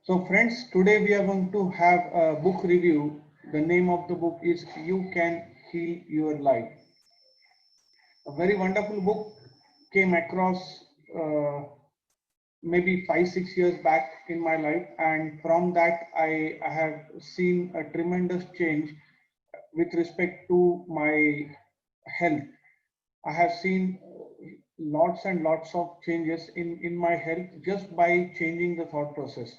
So friends, today we are going to have a book review. The name of the book is You Can Heal Your Life. A very wonderful book, came across maybe 5-6 years back in my life, and from that I have seen a tremendous change with respect to my health. I have seen lots and lots of changes in my health just by changing the thought process.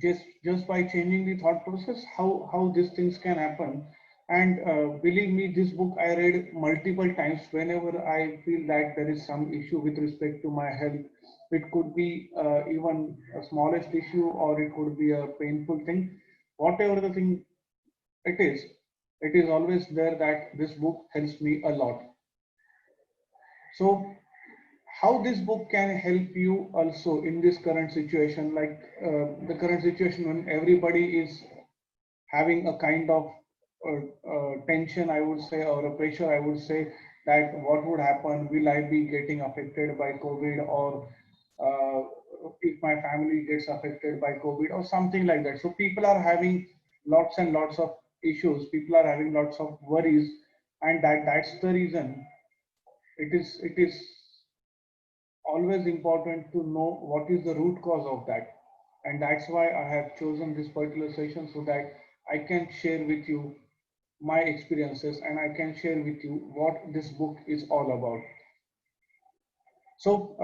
Just by changing the thought process, how these things can happen. And believe me, this book I read multiple times whenever I feel that there is some issue with respect to my health. It could be even a smallest issue, or it could be a painful thing. Whatever the thing it is always there that this book helps me a lot. So how this book can help you also in this current situation, like the current situation when everybody is having a kind of tension, I would say, or a pressure, I would say, that what would happen, will I be getting affected by COVID, or if my family gets affected by COVID, or something like that. So people are having lots and lots of issues, people are having lots of worries, and that's the reason it is always important to know what is the root cause of that. And that's why I have chosen this particular session, so that I can share with you my experiences and I can share with you what this book is all about. So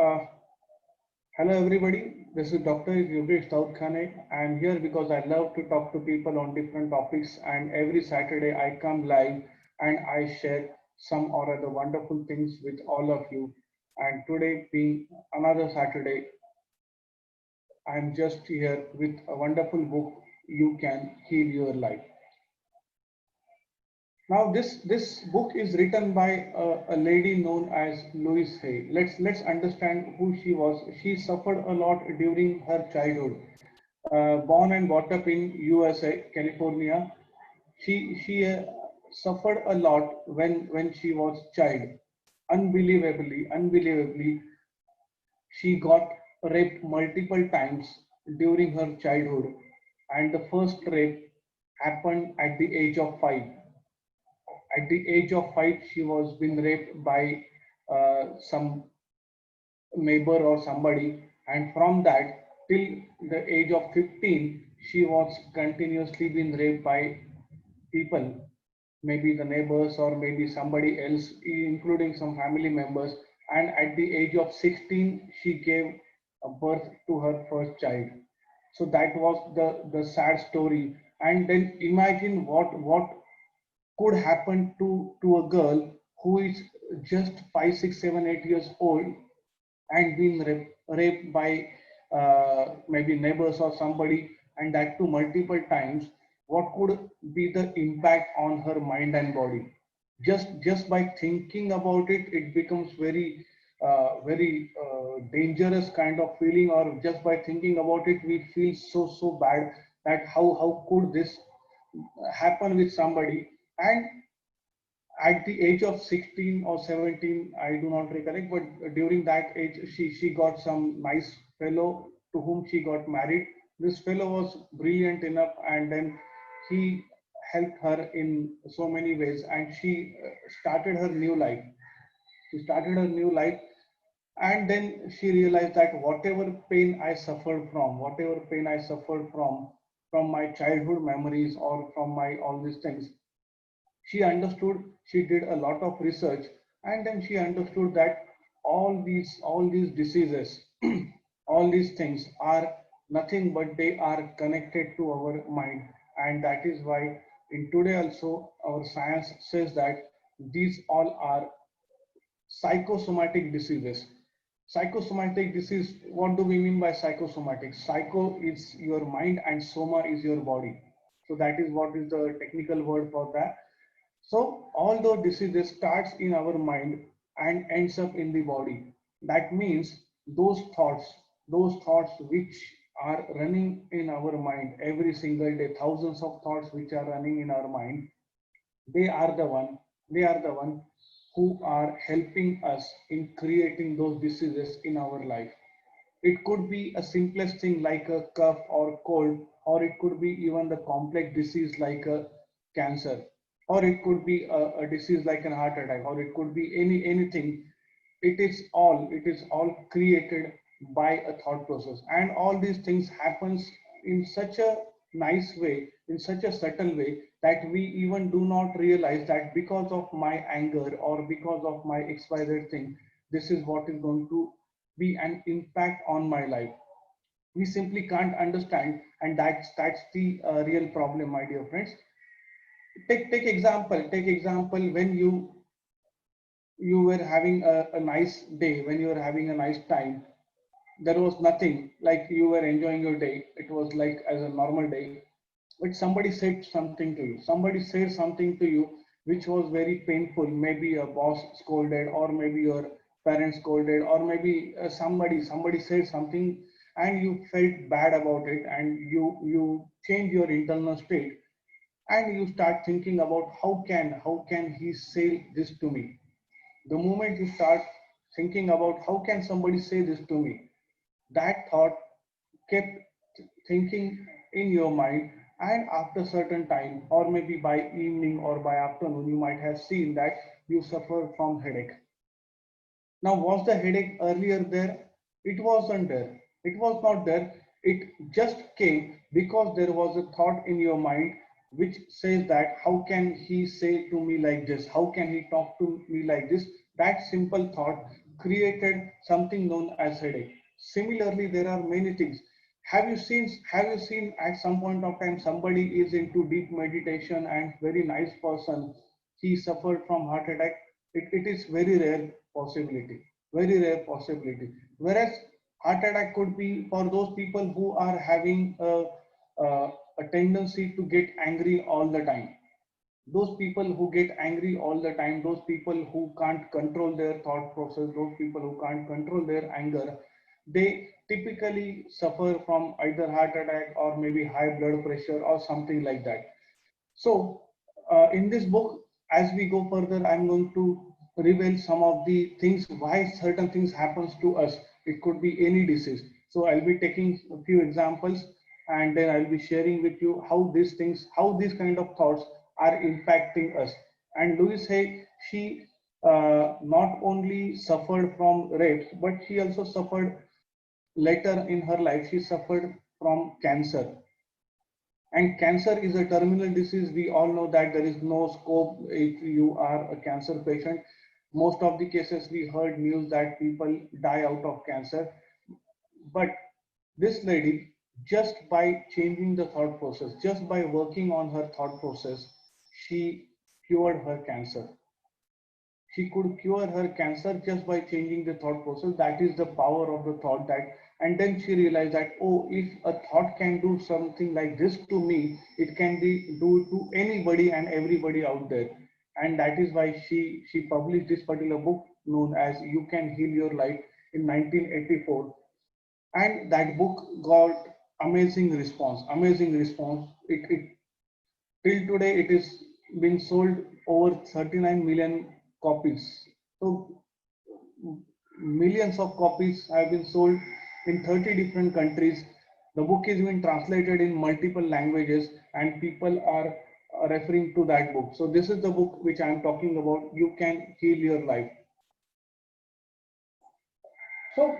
hello everybody, this is Dr. Yogesh Daudkhane. I am here because I love to talk to people on different topics, and every Saturday I come live and I share some or other wonderful things with all of you. And today being another Saturday, I'm just here with a wonderful book, You Can Heal Your Life. Now this book is written by a lady known as Louise Hay. Let's understand who she was. She suffered a lot during her childhood. Born and brought up in USA, California, she suffered a lot when she was child. Unbelievably, she got raped multiple times during her childhood, and the first rape happened at the age of 5. At the age of 5, she was been raped by some neighbor or somebody, and from that till the age of 15, she was continuously being raped by people, maybe the neighbors or maybe somebody else, including some family members. And at the age of 16, she gave a birth to her first child. So that was the sad story. And then imagine what could happen to a girl who is just 5, 6, 7, 8 years old and being raped by maybe neighbors or somebody, and that too multiple times. What could be the impact on her mind and body? Just by thinking about it, it becomes very dangerous kind of feeling. Or just by thinking about it, we feel so bad that how could this happen with somebody. And at the age of 16 or 17, I do not recollect, but during that age, she got some nice fellow to whom she got married. This fellow was brilliant enough, and then he helped her in so many ways, and she started her new life. She started her new life, and then she realized that whatever pain I suffered from, from my childhood memories or from my all these things, she understood. She did a lot of research, and then she understood that all these diseases all these things are nothing but they are connected to our mind. And that is why in today also our science says that these all are psychosomatic diseases. Psychosomatic disease, what do we mean by psychosomatic? Psycho is your mind and soma is your body. So that is what is the technical word for that. So although diseases starts in our mind and ends up in the body, that means those thoughts which are running in our mind every single day, thousands of thoughts which are running in our mind, they are the one, they are the one who are helping us in creating those diseases in our life. It could be a simplest thing like a cough or cold, or it could be even the complex disease like a cancer, or it could be a disease like an heart attack, or it could be anything. It is all created by a thought process, and all these things happens in such a nice way, in such a subtle way, that we even do not realize that because of my anger or because of my xyz thing, this is what is going to be an impact on my life. We simply can't understand, and that's the real problem, my dear friends. Take example when you were having a nice day, when you were having a nice time. There was nothing, like you were enjoying your day, it was like as a normal day, but somebody said something to you, somebody said something to you which was very painful. Maybe a boss scolded, or maybe your parents scolded, or maybe somebody said something, and you felt bad about it, and you change your internal state, and you start thinking about how can he say this to me. The moment you start thinking about how can somebody say this to me, that thought kept thinking in your mind, and after certain time, or maybe by evening or by afternoon, you might have seen that you suffer from headache. Now, was the headache earlier there? It wasn't there. It was not there. It just came because there was a thought in your mind which says that how can he say to me like this? How can he talk to me like this? That simple thought created something known as headache. Similarly, there are many things. Have you seen at some point of time somebody is into deep meditation and very nice person, he suffered from heart attack? It is very rare possibility, very rare possibility. Whereas heart attack could be for those people who are having a tendency to get angry all the time. Those people who get angry all the time, those people who can't control their thought process, those people who can't control their anger, they typically suffer from either heart attack or maybe high blood pressure or something like that. So, in this book, as we go further, I'm going to reveal some of the things why certain things happens to us. It could be any disease. So I'll be taking a few examples, and then I'll be sharing with you how these things, how these kind of thoughts are impacting us. And Louise Hay, she not only suffered from rape, but she also suffered later in her life. She suffered from cancer, and cancer is a terminal disease. We all know that there is no scope if you are a cancer patient. Most of the cases we heard news that people die out of cancer. But this lady, just by changing the thought process, just by working on her thought process, she cured her cancer. She could cure her cancer just by changing the thought process. That is the power of the thought. That, and then she realized that, oh, if a thought can do something like this to me, it can be do to anybody and everybody out there. And that is why she published this particular book known as You Can Heal Your Life in 1984. And that book got amazing response. It till today it is been sold over 39 million copies. So millions of copies have been sold in 30 different countries. The book is been translated in multiple languages, and people are referring to that book. So this is the book which I am talking about. You Can Heal Your Life. So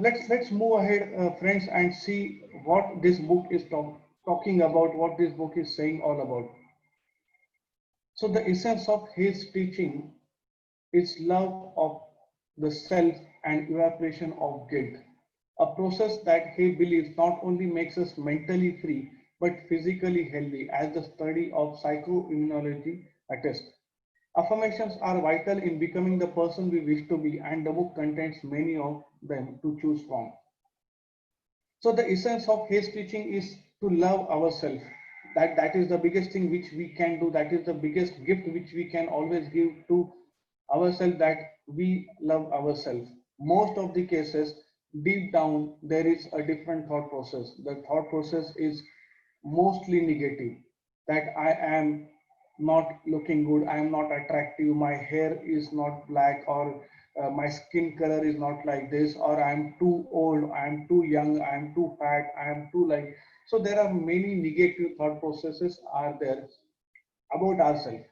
let's move ahead, friends, and see what this book is talking about, what this book is saying all about. So the essence of his teaching is love of the self and evaporation of guilt, a process that he believes not only makes us mentally free but physically healthy, as the study of psychoimmunology attests. Affirmations are vital in becoming the person we wish to be, and the book contains many of them to choose from. So the essence of his teaching is to love ourselves. That is the biggest thing which we can do. That is the biggest gift which we can always give to ourselves, that we love ourselves. Most of the cases, deep down, there is a different thought process. The thought process is mostly negative, that I am not looking good, I am not attractive, my hair is not black, or my skin color is not like this, or I'm too old, I'm too young, I'm too fat, I'm too like. So there are many negative thought processes are there about ourselves.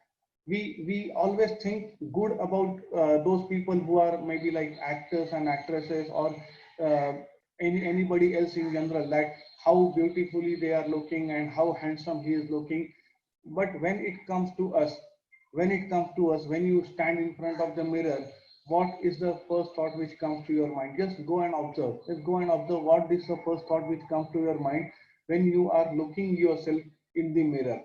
We always think good about those people who are maybe like actors and actresses, or uh, anybody else in general, that how beautifully they are looking and how handsome he is looking. But when it comes to us, when you stand in front of the mirror, what is the first thought which comes to your mind? Just go and observe. Just go and observe what is the first thought which comes to your mind when you are looking yourself in the mirror.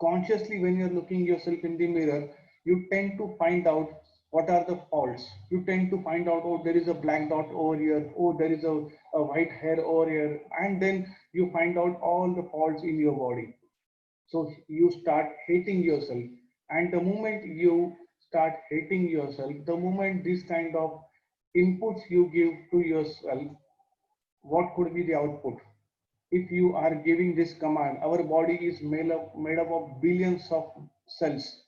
Consciously, when you're looking yourself in the mirror, you tend to find out what are the faults. You tend to find out, oh, there is a black dot over here, oh, there is a white hair over here, and then you find out all the faults in your body. So you start hating yourself, and the moment you start hating yourself, the moment this kind of inputs you give to yourself, what could be the output? If you are giving this command, our body is made up of billions of cells.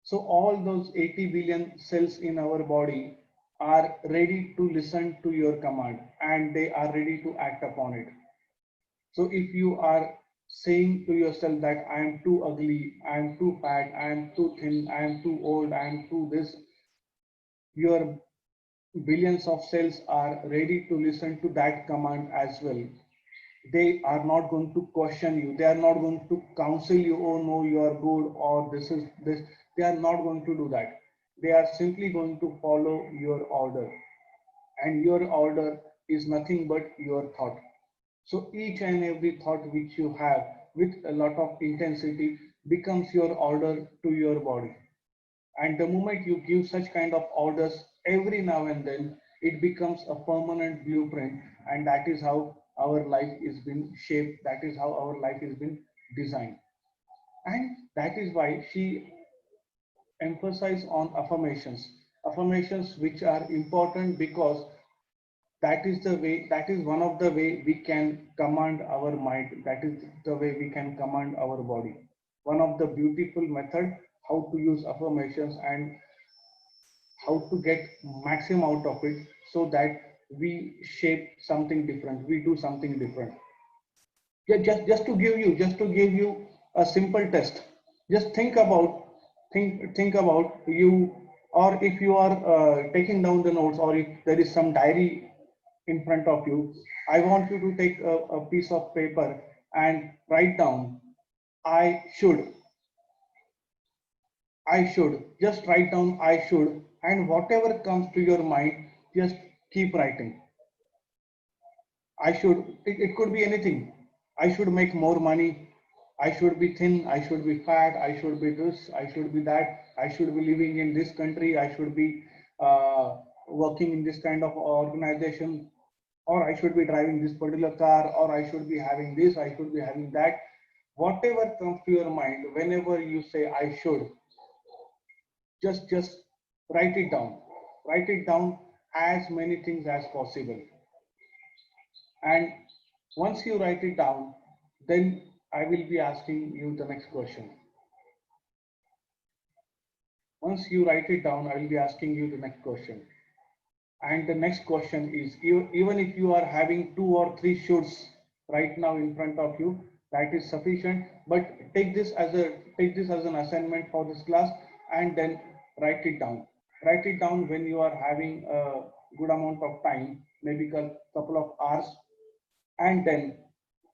So all those 80 billion cells in our body are ready to listen to your command, and they are ready to act upon it. So if you are saying to yourself that I am too ugly, I am too fat, I am too thin, I am too old, I am too this, your billions of cells are ready to listen to that command as well. They are not going to question you. They are not going to counsel you, oh no, you are good, or this is this. They are not going to do that. They are simply going to follow your order. And your order is nothing but your thought. So each and every thought which you have with a lot of intensity becomes your order to your body. And the moment you give such kind of orders every now and then, it becomes a permanent blueprint. And that is how our life is been shaped. That is how our life is been designed. And that is why she emphasized on affirmations. Affirmations which are important because that is one of the way we can command our mind. That is the way we can command our body. One of the beautiful method how to use affirmations and how to get maximum out of it, so that we shape something different, we do something different. Yeah, just to give you a simple test. Just think about you, or if you are taking down the notes, or if there is some diary in front of you, I want you to take a piece of paper and write down I should. I should. Just write down I should, and whatever comes to your mind, just keep writing. I should, it could be anything. I should make more money. I should be thin. I should be fat. I should be this. I should be that. I should be living in this country. I should be working in this kind of organization, or I should be driving this particular car, or I should be having this, I should be having that. Whatever comes to your mind, whenever you say I should, just write it down. Write it down as many things as possible. And once you write it down, then I will be asking you the next question. Once you write it down, I will be asking you the next question. And the next question is, even if you are having 2 or 3 shoulds right now in front of you, that is sufficient. But take this as an assignment for this class, and then write it down. Write it down when you are having a good amount of time, maybe a couple of hours. And then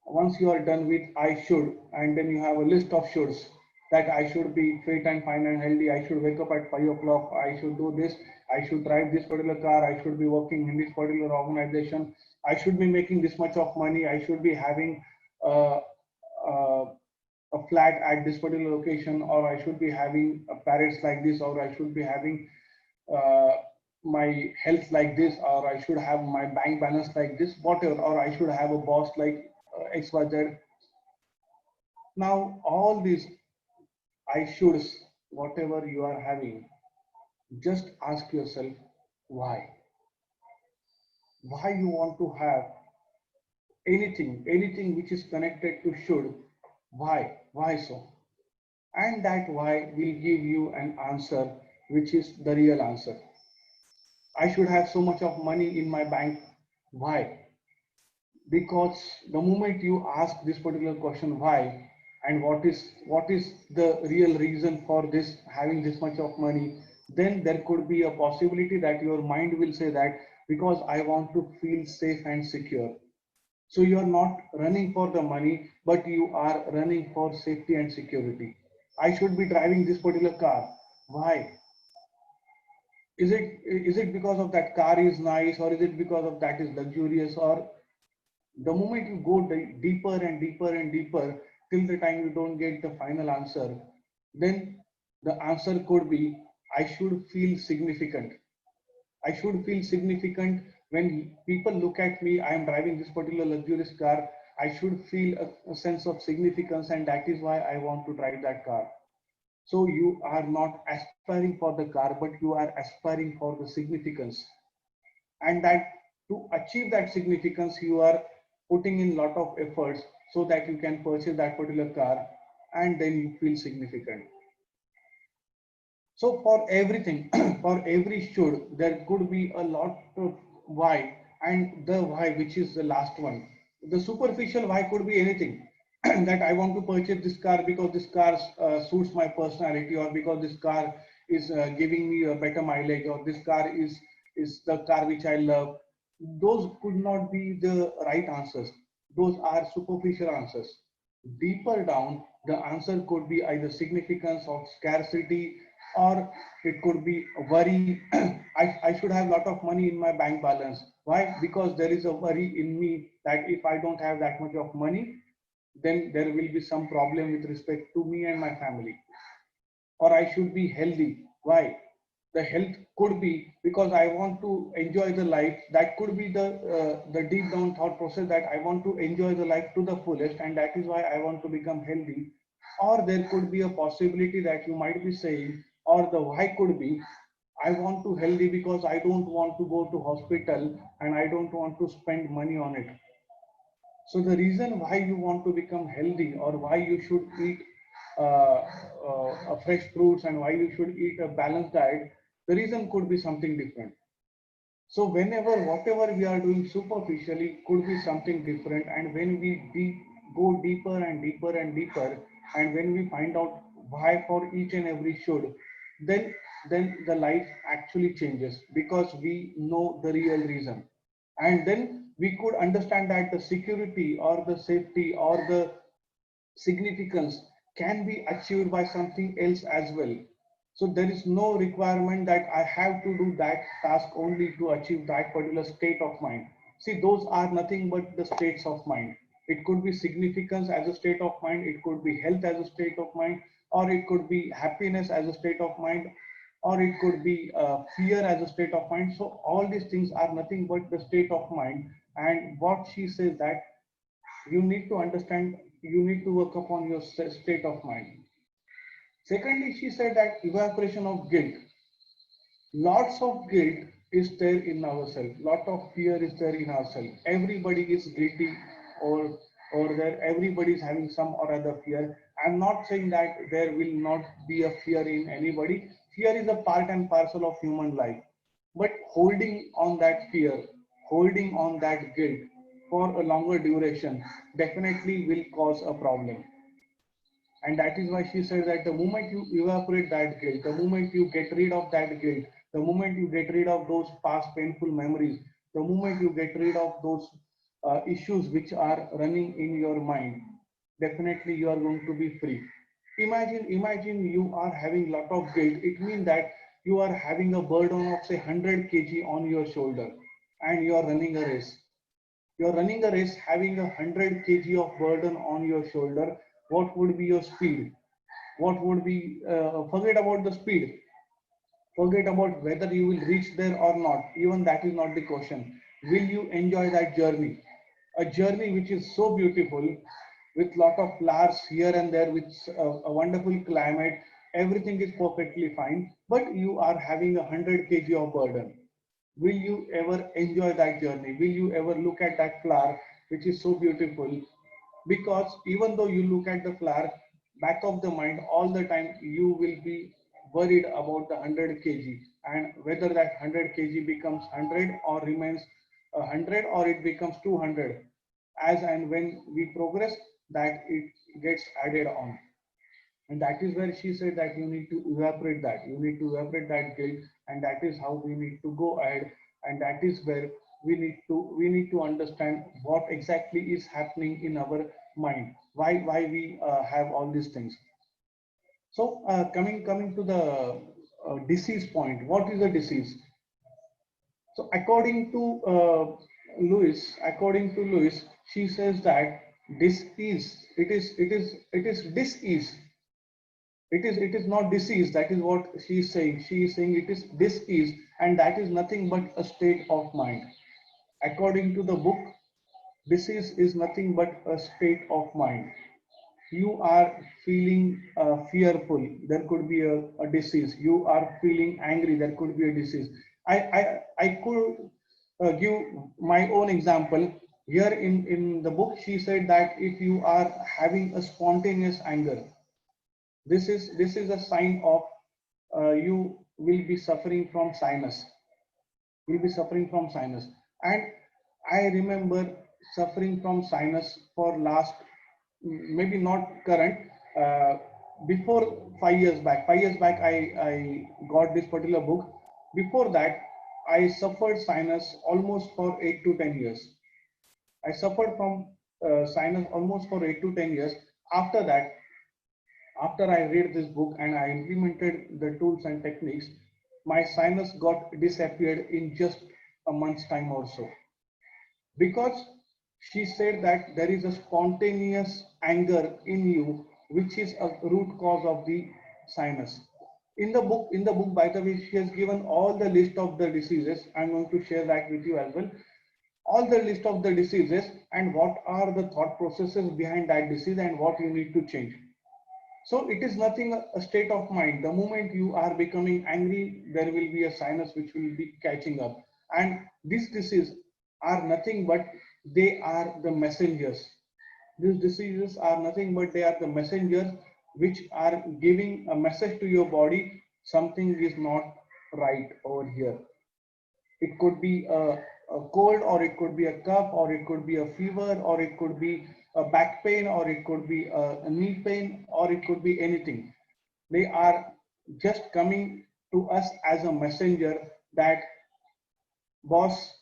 once you are done with I should, and then you have a list of shoulds, that I should be fit and fine and healthy, I should wake up at 5 o'clock, I should do this, I should drive this particular car, I should be working in this particular organization, I should be making this much of money, I should be having uh, uh, a flat at this particular location, or I should be having a parrots like this, or I should be having uh, my health like this, or I should have my bank balance like this, whatever, or I should have a boss like XYZ. Now, all these I shoulds, whatever you are having, just ask yourself why. Why you want to have anything which is connected to should. Why? Why so? And that why will give you an answer which is the real answer. I should have so much of money in my bank. Why? Because the moment you ask this particular question, why, and what is the real reason for this having this much of money, then there could be a possibility that your mind will say that because I want to feel safe and secure. So you are not running for the money, but you are running for safety and security. I should be driving this particular car. Why? Is it because of that car is nice, or is it because of that is luxurious? Or the moment you go deeper and deeper and deeper till the time you don't get the final answer, then the answer could be I should feel significant. I should feel significant when people look at me. I am driving this particular luxurious car. I should feel a sense of significance, and that is why I want to drive that car. So you are not aspiring for the car, but you are aspiring for the significance. And that to achieve that significance, you are putting in lot of efforts so that you can purchase that particular car, and then you feel significant. So for everything, for every should, there could be a lot of why, and the why, which is the last one. The superficial why could be anything. That I want to purchase this car because this car suits my personality, or because this car is giving me a better mileage, or this car is the car which I love. Those could not be the right answers. Those are superficial answers. Deeper down, the answer could be either significance or scarcity, or it could be worry. I should have a lot of money in my bank balance. Why? Because there is a worry in me that if I don't have that much of money, then there will be some problem with respect to me and my family. Or I should be healthy. Why? The health could be because I want to enjoy the life. That could be the deep down thought process that I want to enjoy the life to the fullest, and that is why I want to become healthy. Or there could be a possibility that you might be saying, or the why could be, I want to healthy because I don't want to go to hospital and I don't want to spend money on it. So the reason why you want to become healthy, or why you should eat fresh fruits, and why you should eat a balanced diet, the reason could be something different. So whenever whatever we are doing superficially could be something different, and when we go deeper and deeper and deeper, and when we find out why for each and every should, then the life actually changes because we know the real reason. And then we could understand that the security or the safety or the significance can be achieved by something else as well. So there is no requirement that I have to do that task only to achieve that particular state of mind. See, those are nothing but the states of mind. It could be significance as a state of mind, it could be health as a state of mind, or it could be happiness as a state of mind, or it could be fear as a state of mind. So all these things are nothing but the state of mind. And what she says that you need to understand, you need to work upon your state of mind. Secondly, she said that evaporation of guilt. Lots of guilt is there in ourselves. Lot of fear is there in ourselves. Everybody is guilty, or there everybody is having some or other fear. I'm not saying that there will not be a fear in anybody. Fear is a part and parcel of human life. But holding on that fear, holding on that guilt for a longer duration definitely will cause a problem. And that is why she said that the moment you evaporate that guilt, the moment you get rid of that guilt, the moment you get rid of those past painful memories, the moment you get rid of those issues which are running in your mind, definitely you are going to be free. Imagine you are having lot of guilt. It means that you are having a burden of say 100 kg on your shoulder, and you are running a race. You're running a race having 100 kg of burden on your shoulder. What would be your speed? What would be, forget about the speed. Forget about whether you will reach there or not. Even that is not the question. Will you enjoy that journey? A journey which is so beautiful, with lot of flowers here and there, with a wonderful climate. Everything is perfectly fine, but you are having 100 kg of burden. Will you ever enjoy that journey? Will you ever look at that flower which is so beautiful? Because even though you look at the flower, back of the mind all the time you will be worried about the 100 kg. and whether that 100 kg becomes 100 or remains 100 or it becomes 200. As and when we progress, that it gets added on. And that is where she said that you need to evaporate that. You need to evaporate that guilt, and that is how we need to go ahead. And that is where we need to understand what exactly is happening in our mind. Why we have all these things. So coming to the disease point. What is a disease? So according to Lewis, she says that disease. It is disease. It is not disease. That is what she is saying. She is saying it is disease, and that is nothing but a state of mind. According to the book, disease is nothing but a state of mind. You are feeling fearful, there could be a disease. You are feeling angry, there could be a disease. I could give my own example. Here in the book, she said that if you are having a spontaneous anger, this is a sign of you will be suffering from sinus. You'll be suffering from sinus. And I remember suffering from sinus for last, maybe not current, before 5 years back. 5 years back, I got this particular book. Before that, I suffered sinus almost for 8 to 10 years. I suffered from sinus almost for 8 to 10 years. After that, after I read this book and I implemented the tools and techniques, my sinus got disappeared in just a month's time or so. Because she said that there is a spontaneous anger in you, which is a root cause of the sinus. In the book, by the way, she has given all the list of the diseases. I'm going to share that with you as well. All the list of the diseases and what are the thought processes behind that disease and what you need to change. So it is nothing a state of mind. The moment you are becoming angry, there will be a sinus which will be catching up. And these diseases are nothing but they are the messengers. These diseases are nothing but they are the messengers which are giving a message to your body. Something is not right over here. It could be a cold, or it could be a cough, or it could be a fever, or it could be a back pain, or it could be a knee pain, or it could be anything. They are just coming to us as a messenger that, boss,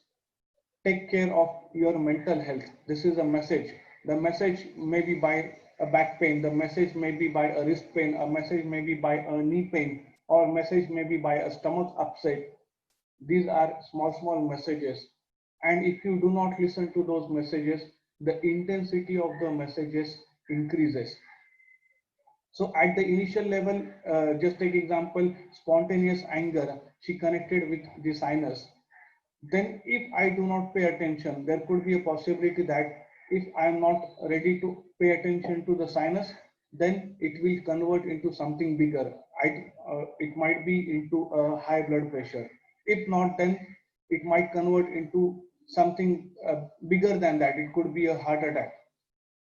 take care of your mental health. This is a message. The message may be by a back pain, the message may be by a wrist pain, a message may be by a knee pain, or message may be by a stomach upset. These are small messages. And if you do not listen to those messages, the intensity of the messages increases. So at the initial level, just take example, spontaneous anger, she connected with the sinus. Then if I do not pay attention, there could be a possibility that if I am not ready to pay attention to the sinus, then it will convert into something bigger. It might be into a high blood pressure. If not, then it might convert into something bigger than that. It could be a heart attack.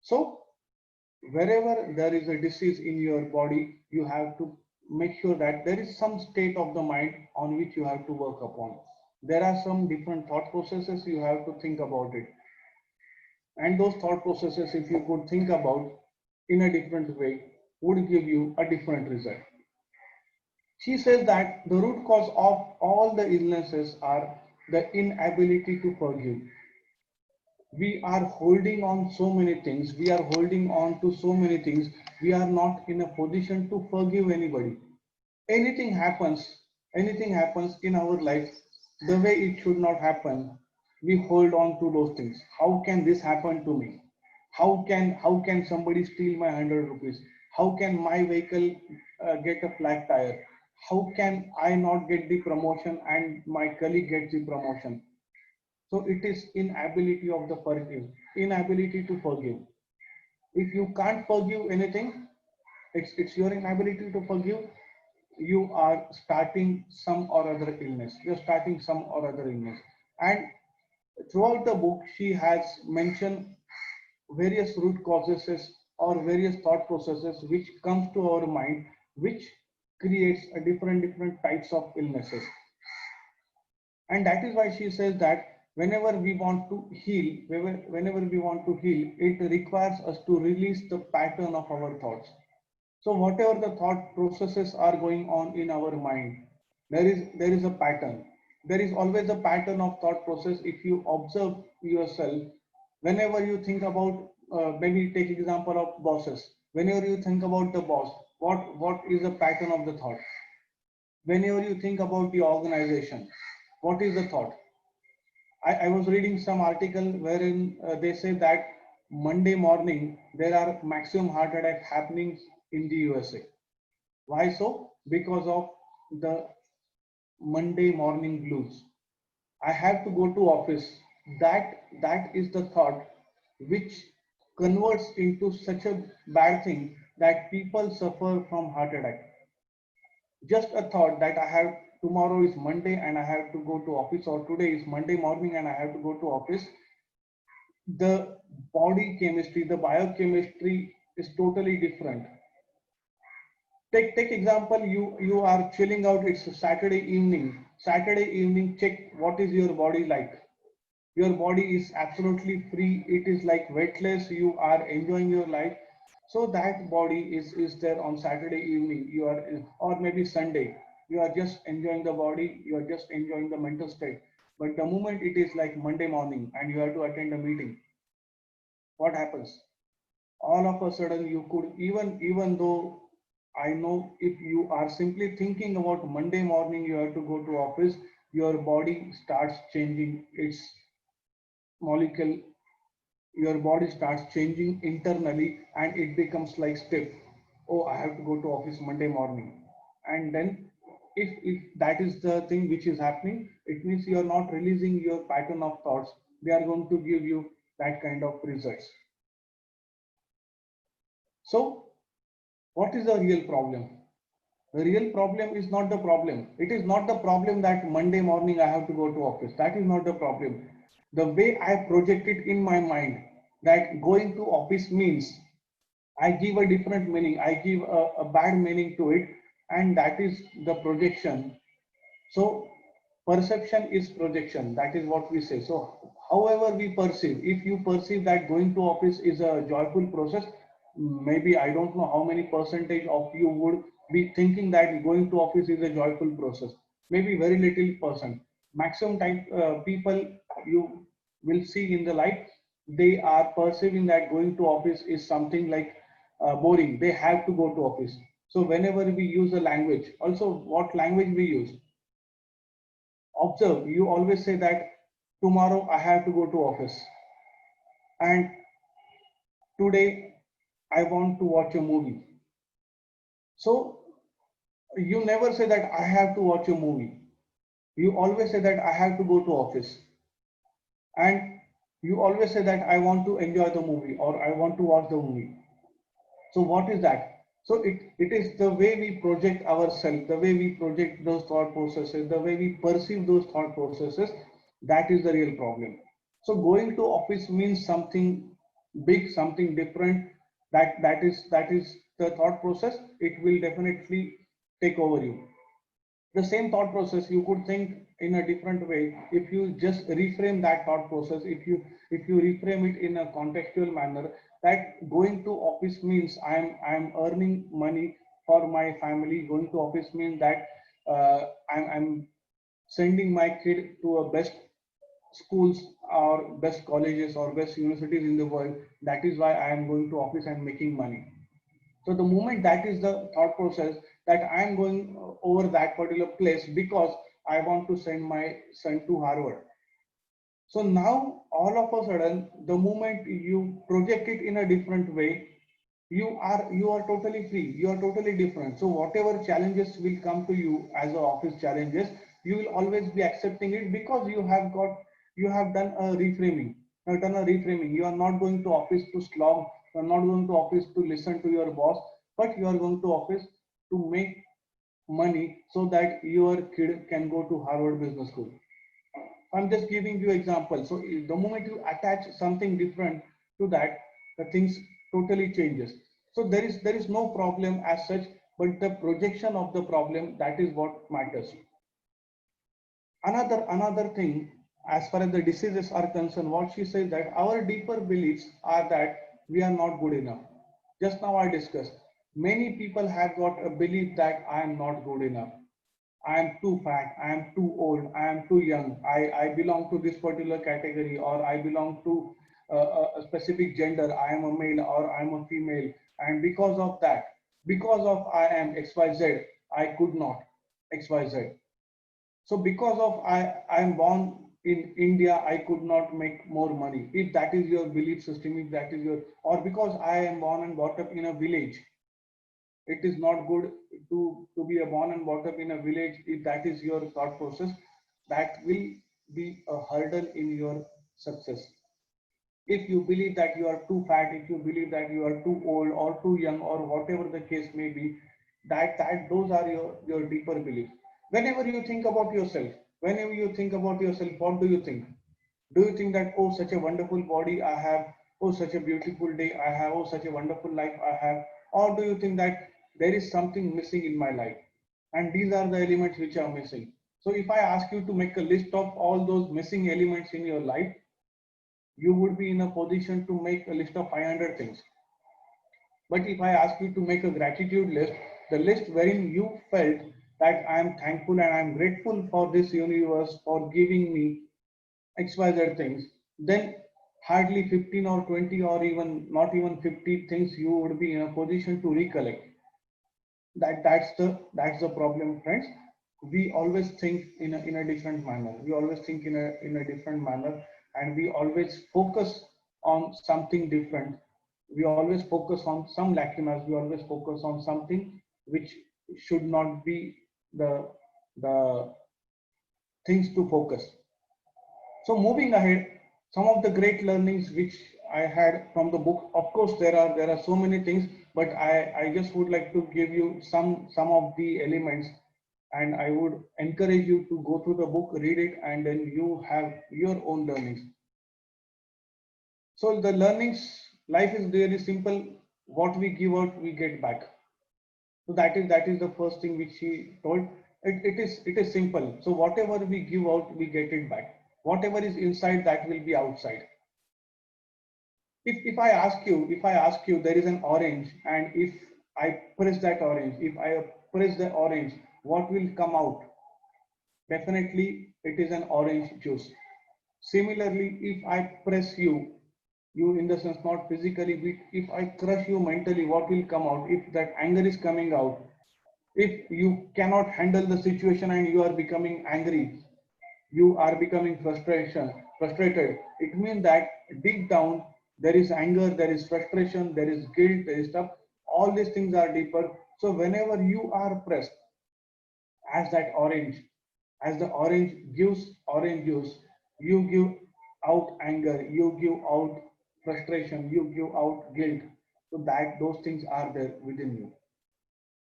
So wherever there is a disease in your body, you have to make sure that there is some state of the mind on which you have to work upon. There are some different thought processes you have to think about it. And those thought processes, if you could think about in a different way, would give you a different result. She says that the root cause of all the illnesses are the inability to forgive. We are holding on so many things. We are holding on to so many things. We are not in a position to forgive anybody. Anything happens in our life the way it should not happen, we hold on to those things. How can this happen to me? How can somebody steal my 100 rupees? How can my vehicle get a flat tire? How can I not get the promotion and my colleague gets the promotion? So it is inability of the forgive, inability to forgive. If you can't forgive anything, it's your inability to forgive. You are starting some or other illness. You're starting some or other illness. And throughout the book, she has mentioned various root causes or various thought processes which comes to our mind, which creates a different types of illnesses. And that is why she says that whenever we want to heal, it requires us to release the pattern of our thoughts. So whatever the thought processes are going on in our mind, there is a pattern. There is always a pattern of thought process. If you observe yourself, whenever you think about, maybe take example of bosses. Whenever you think about the boss, what is the pattern of the thought? Whenever you think about the organization, what is the thought? I was reading some article wherein they say that Monday morning there are maximum heart attack happening in the USA. Why so? Because of the Monday morning blues. I have to go to office. That is the thought which converts into such a bad thing that people suffer from heart attack. Just a thought that I have, tomorrow is Monday and I have to go to office, or today is Monday morning and I have to go to office. The body chemistry, the biochemistry is totally different. Take example, you are chilling out, it's a Saturday evening. Saturday evening, check what is your body like. Your body is absolutely free, it is like weightless, you are enjoying your life. So that body is there on Saturday evening, you are, or maybe Sunday, you are just enjoying the body, you are just enjoying the mental state. But the moment it is like Monday morning and you have to attend a meeting, what happens? All of a sudden you could, even though I know if you are simply thinking about Monday morning you have to go to office, your body starts changing its molecule, your body starts changing internally and it becomes like stiff. Oh, I have to go to office Monday morning. And then if that is the thing which is happening, it means you are not releasing your pattern of thoughts. They are going to give you that kind of results. So what is the real problem? The real problem is not the problem. It is not the problem that Monday morning I have to go to office. That is not the problem. The way I project it in my mind that going to office means, I give a different meaning. I give a bad meaning to it, and that is the projection. So perception is projection. That is what we say. So however we perceive, if you perceive that going to office is a joyful process, maybe I don't know how many percentage of you would be thinking that going to office is a joyful process. Maybe very little percent. Maximum time people you will see in the life, they are perceiving that going to office is something like boring. They have to go to office. So whenever we use a language, also what language we use, observe, you always say that tomorrow I have to go to office and today I want to watch a movie. So you never say that I have to watch a movie. You always say that I have to go to office. And you always say that I want to enjoy the movie or I want to watch the movie. So what is that? So it is the way we project ourselves, the way we project those thought processes, the way we perceive those thought processes, that is the real problem. So going to office means something big, something different. That is the thought process. It will definitely take over you. The same thought process you could think in a different way if you just reframe that thought process. If you reframe it in a contextual manner, that going to office means I'm earning money for my family. Going to office means that I'm sending my kid to a best schools or best colleges or best universities in the world. That is why I am going to office and making money. So the moment that is the thought process that I am going over that particular place because I want to send my son to Harvard. So now all of a sudden, the moment you project it in a different way, you are totally free. You are totally different. So whatever challenges will come to you as a office challenges, you will always be accepting it because you have done a reframing. You have done a reframing. You are not going to office to slog. You are not going to office to listen to your boss, but you are going to office to make money so that your kid can go to Harvard Business School. I'm just giving you example. So the moment you attach something different to that, the things totally changes. So there is no problem as such, but the projection of the problem, that is what matters. Another thing, as far as the diseases are concerned, what she says that our deeper beliefs are that we are not good enough. Just now I discussed, many people have got a belief that I am not good enough. I am too fat, I am too old, I am too young, I belong to this particular category, or I belong to a specific gender, I am a male or I am a female. And because of that, because of I am XYZ, I could not XYZ. So because of I am born in India, I could not make more money. If that is your belief system, if that is your, or because I am born and brought up in a village, it is not good to be a born and brought up in a village. If that is your thought process, that will be a hurdle in your success. If you believe that you are too fat, if you believe that you are too old or too young or whatever the case may be, that those are your deeper beliefs. Whenever you think about yourself, whenever you think about yourself, what do you think? Do you think that, oh, such a wonderful body I have, oh, such a beautiful day I have, oh, such a wonderful life I have? Or do you think that there is something missing in my life? And these are the elements which are missing. So if I ask you to make a list of all those missing elements in your life, you would be in a position to make a list of 500 things. But if I ask you to make a gratitude list, the list wherein you felt that I am thankful and I am grateful for this universe for giving me XYZ things, then hardly 15 or 20 or even not even 50 things you would be in a position to recollect. That's the problem, friends. We always think in a different manner. We always think in a different manner, and we always focus on something different. We always focus on some lacunas. We always focus on something which should not be the things to focus. So moving ahead, some of the great learnings which I had from the book. Of course, there are so many things, but I just would like to give you some of the elements, and I would encourage you to go through the book, read it, and then you have your own learnings. So the learnings, life is really simple. What we give out, we get back. So that is the first thing which she told. It is simple. So whatever we give out, we get it back. Whatever is inside, that will be outside. If I ask you, there is an orange, and if I press that orange, if I press the orange, what will come out? Definitely it is an orange juice. Similarly, if I press you in the sense not physically, but if I crush you mentally, what will come out? If that anger is coming out, if you cannot handle the situation and you are becoming angry, you are becoming frustrated, it means that deep down there is anger, there is frustration, there is guilt, there is stuff. All these things are deeper. So whenever you are pressed as that orange, as the orange gives orange juice, you give out anger, you give out frustration, you give out guilt. So that those things are there within you.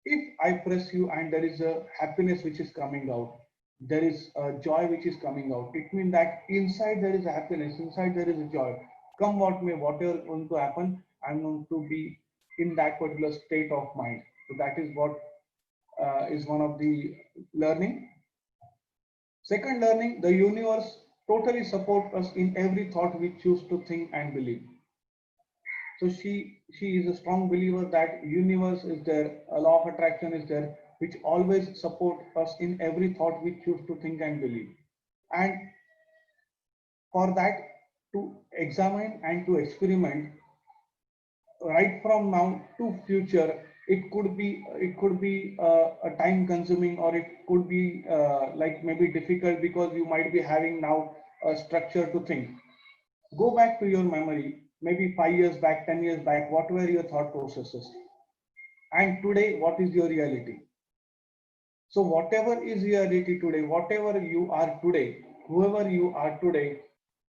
If I press you and there is a happiness which is coming out, there is a joy which is coming out, it means that inside there is a happiness, inside there is a joy. Come what may, whatever is going to happen, I'm going to be in that particular state of mind. So that is what is one of the learning. Second learning, the universe totally supports us in every thought we choose to think and believe. So she is a strong believer that universe is there, a law of attraction is there, which always support us in every thought we choose to think and believe. And for that, to examine and to experiment right from now to future, it could be a time consuming, or it could be like maybe difficult because you might be having now a structure to think. Go back to your memory, maybe 5 years back, 10 years back, what were your thought processes? And today, what is your reality? So whatever is reality today, whatever you are today, whoever you are today,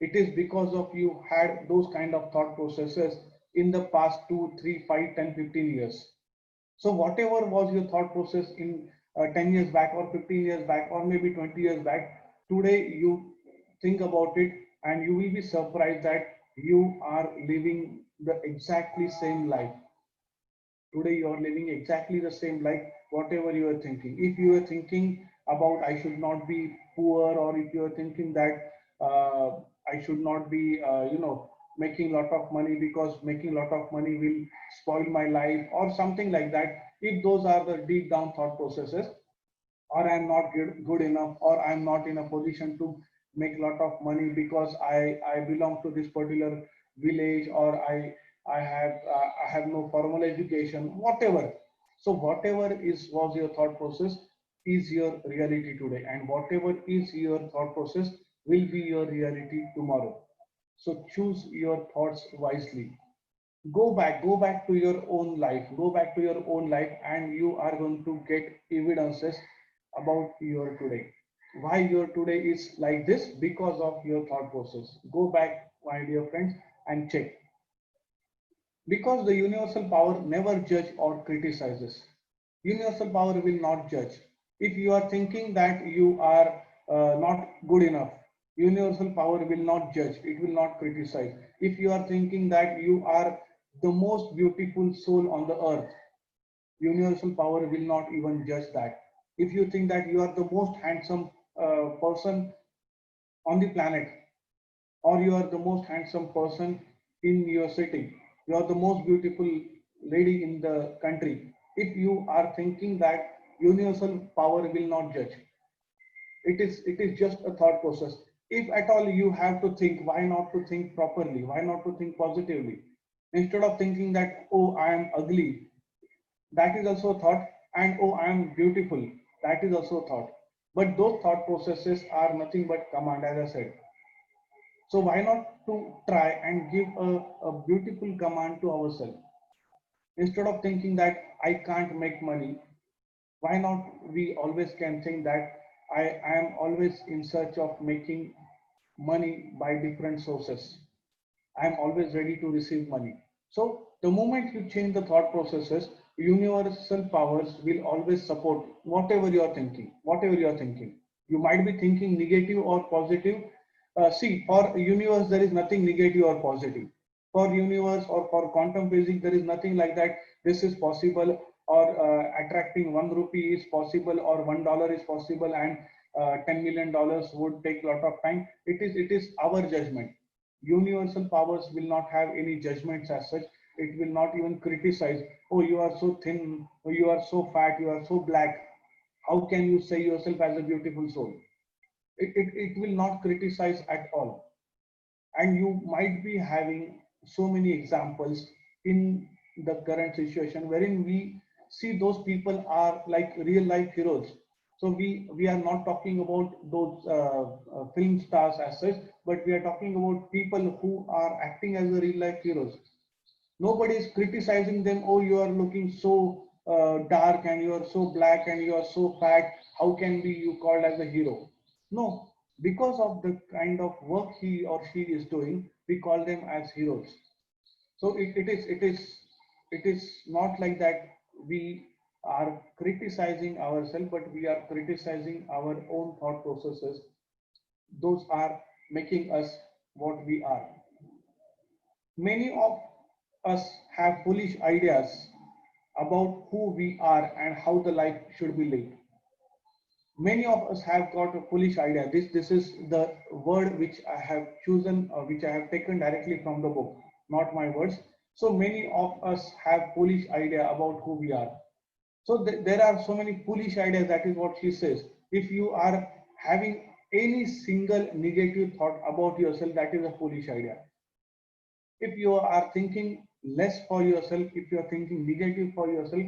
it is because of you had those kind of thought processes in the past 2, 3, 5, 10, 15 years. So whatever was your thought process in 10 years back or 15 years back or maybe 20 years back, today you think about it and you will be surprised that you are living the exactly same life. Today you are living exactly the same life, whatever you are thinking. If you are thinking about I should not be poor, or if you're thinking that I should not be, making a lot of money because making a lot of money will spoil my life or something like that. If those are the deep down thought processes, or I'm not good enough, or I'm not in a position to make a lot of money because I belong to this particular village, or I have no formal education, whatever. So whatever was your thought process is your reality today, and whatever is your thought process will be your reality tomorrow. So choose your thoughts wisely. Go back to your own life, go back to your own life, and you are going to get evidences about your today. Why your today is like this? Because of your thought process. Go back, my dear friends, and check. Because the universal power never judge or criticizes. Universal power will not judge. If you are thinking that you are not good enough, universal power will not judge, it will not criticize. If you are thinking that you are the most beautiful soul on the earth, universal power will not even judge that. If you think that you are the most handsome person on the planet, or you are the most handsome person in your city, you are the most beautiful lady in the country, if you are thinking that, universal power will not judge. It is just a thought process. If at all you have to think, why not to think properly? Why not to think positively? Instead of thinking that, oh, I am ugly, that is also a thought, and oh, I am beautiful, that is also a thought. But those thought processes are nothing but command, as I said. So why not to try and give a beautiful command to ourselves? Instead of thinking that I can't make money, why not we always can think that I am always in search of making money by different sources. I am always ready to receive money. So the moment you change the thought processes, universal powers will always support whatever you are thinking. Whatever you are thinking, you might be thinking negative or positive. See, for universe there is nothing negative or positive. For universe or for quantum physics, there is nothing like that. This is possible, or attracting 1 rupee is possible, or $1 is possible, and $10 million would take a lot of time. It is our judgment. Universal powers will not have any judgments as such. It will not even criticize, oh, you are so thin, oh, you are so fat, you are so black, how can you say yourself as a beautiful soul? It will not criticize at all. And you might be having so many examples in the current situation wherein we see those people are like real life heroes. So we are not talking about those film stars as such, but we are talking about people who are acting as a real life heroes. Nobody is criticizing them, oh, you are looking so dark, and you are so black, and you are so fat, how can be you called as a hero? No, because of the kind of work he or she is doing, we call them as heroes. So it is not like that we are criticizing ourselves, but we are criticizing our own thought processes. Those are making us what we are. Many of us have foolish ideas about who we are and how the life should be lived. Many of us have got a foolish idea. This is the word which I have chosen, which I have taken directly from the book, not my words. So many of us have foolish idea about who we are. So there are so many foolish ideas. That is what she says. If you are having any single negative thought about yourself, that is a foolish idea. If you are thinking less for yourself, if you are thinking negative for yourself,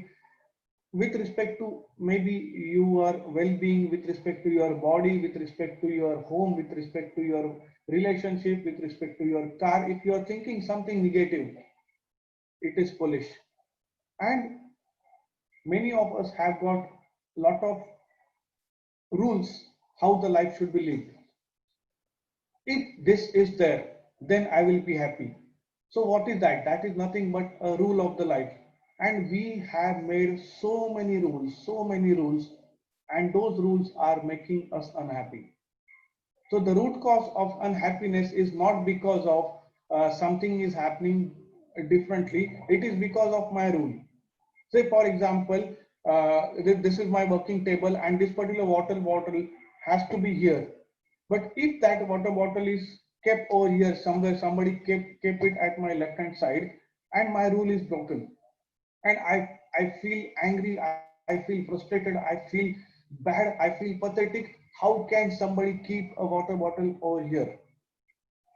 with respect to maybe your well-being, with respect to your body, with respect to your home, with respect to your relationship, with respect to your car, if you are thinking something negative, it is foolish. And many of us have got a lot of rules how the life should be lived. If this is there, then I will be happy. So what is that? That is nothing but a rule of the life. And we have made so many rules, and those rules are making us unhappy. So the root cause of unhappiness is not because of something is happening differently. It is because of my rule. Say for example, this is my working table, and this particular water bottle has to be here. But if that water bottle is kept over here somewhere, somebody kept it at my left hand side, and my rule is broken, and I feel angry, I feel frustrated, I feel bad, I feel pathetic. How can somebody keep a water bottle over here?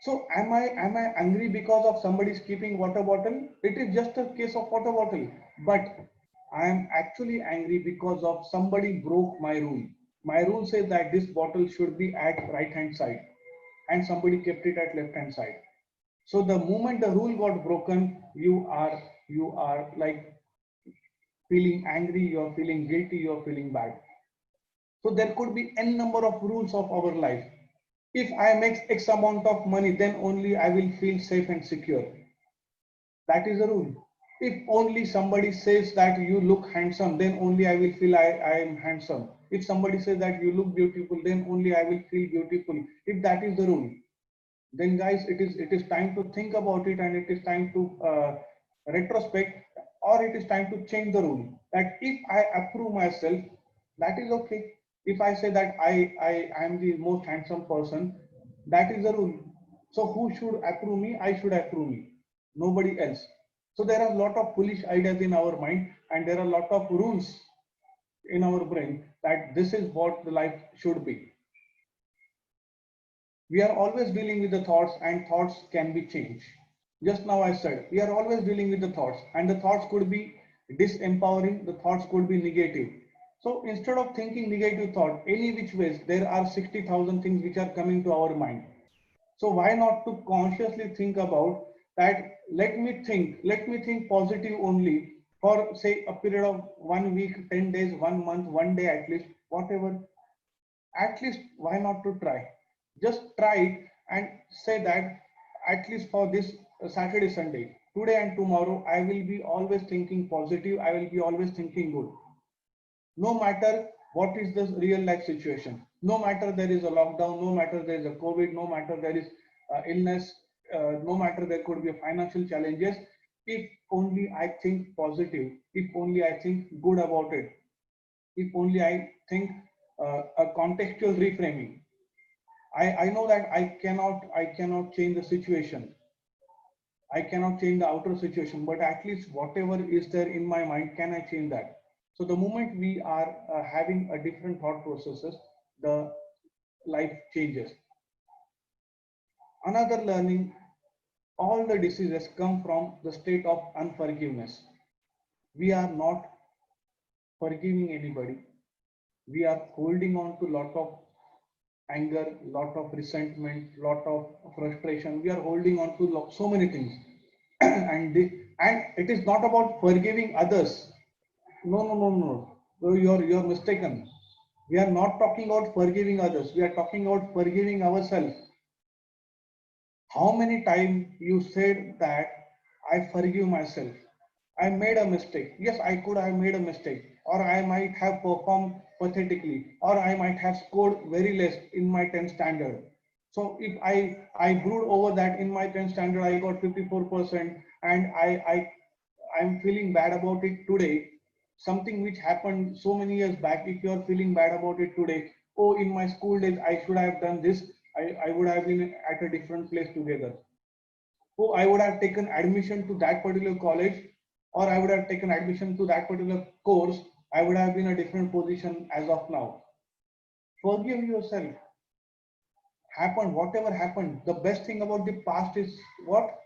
So am I angry because of somebody's keeping water bottle? It is just a case of water bottle. But I am actually angry because of somebody broke my rule. My rule says that this bottle should be at right hand side, and somebody kept it at left hand side. So the moment the rule got broken, you are like feeling angry, you are feeling guilty, you are feeling bad. So there could be n number of rules of our life. If I make X amount of money, then only I will feel safe and secure. That is a rule. If only somebody says that you look handsome, then only I will feel I am handsome. If somebody says that you look beautiful, then only I will feel beautiful. If that is the rule, then guys, it is time to think about it, and it is time to retrospect, or it is time to change the rule. That if I approve myself, that is okay. If I say that I am the most handsome person, that is the rule. So who should approve me? I should approve me, nobody else. So there are a lot of foolish ideas in our mind, and there are a lot of rules in our brain that this is what the life should be. We are always dealing with the thoughts, and thoughts can be changed. Just now I said we are always dealing with the thoughts, and the thoughts could be disempowering, the thoughts could be negative. So instead of thinking negative thought any which ways, there are 60,000 things which are coming to our mind. So why not to consciously think about that? Let me think positive only for say a period of 1 week, 10 days, 1 month, 1 day, at least, whatever. At least why not to try? Just try it and say that at least for this Saturday, Sunday, today and tomorrow, I will be always thinking positive, I will be always thinking good, no matter what is the real life situation, no matter there is a lockdown, no matter there is a COVID, no matter there is illness, no matter there could be a financial challenges. If only I think positive, if only I think good about it, if only I think a contextual reframing. I know that I cannot change the situation. I cannot change the outer situation, but at least whatever is there in my mind, can I change that? So the moment we are having a different thought processes, the life changes. Another learning, all the diseases come from the state of unforgiveness. We are not forgiving anybody. We are holding on to lot of anger, lot of resentment, lot of frustration. We are holding on to so many things, and it is not about forgiving others. No, no, no, no. So you're mistaken. We are not talking about forgiving others. We are talking about forgiving ourselves. How many times you said that I forgive myself? I made a mistake. Yes, I could have made a mistake, or I might have performed pathetically, or I might have scored very less in my 10th standard. So if I brood over that, in my 10th standard I got 54%, and I'm feeling bad about it today. Something which happened so many years back. If you are feeling bad about it today, oh, in my school days I should have done this. I would have been at a different place together. Oh, I would have taken admission to that particular college, or I would have taken admission to that particular course, I would have been in a different position as of now. Forgive yourself. Happened, whatever happened. The best thing about the past is what?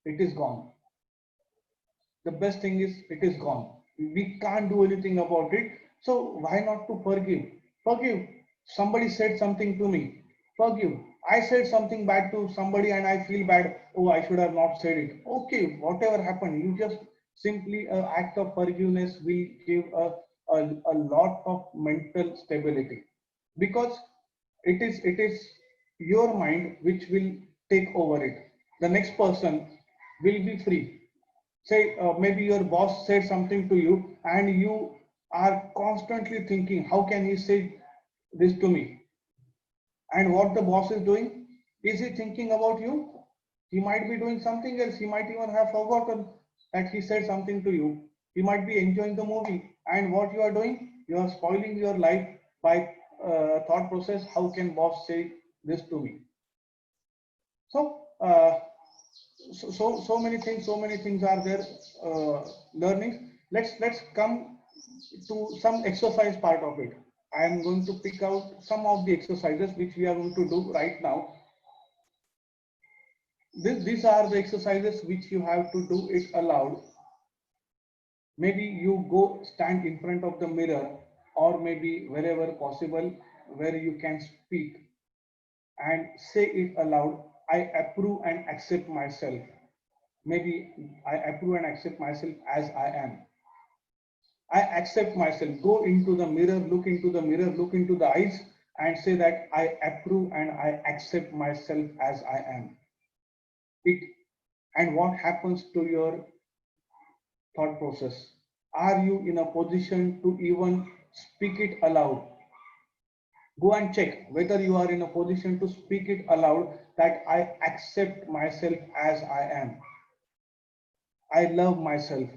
It is gone. The best thing is it is gone. We can't do anything about it. So why not to forgive? Forgive. Somebody said something to me. Forgive. I said something bad to somebody and I feel bad. Oh, I should have not said it. Okay, whatever happened, you just simply an act of forgiveness will give a lot of mental stability, because it is your mind which will take over it. The next person will be free. Say maybe your boss said something to you and you are constantly thinking, how can he say this to me? And what the boss is doing, is he thinking about you? He might be doing something else. He might even have forgotten that he said something to you. He might be enjoying the movie, and what you are doing, you are spoiling your life by thought process, how can boss say this to me? So so many things are there. Learnings. Let's come to some exercise part of it. I am going to pick out some of the exercises which we are going to do right now. These are the exercises which you have to do it aloud. Maybe you go stand in front of the mirror, or maybe wherever possible where you can speak and say it aloud. I approve and accept myself. Maybe I approve and accept myself as I am. I accept myself. Go into the mirror, look into the mirror, look into the eyes and say that I approve and I accept myself as I am. And what happens to your thought process? Are you in a position to even speak it aloud? Go and check whether you are in a position to speak it aloud, that I accept myself as I am. I love myself.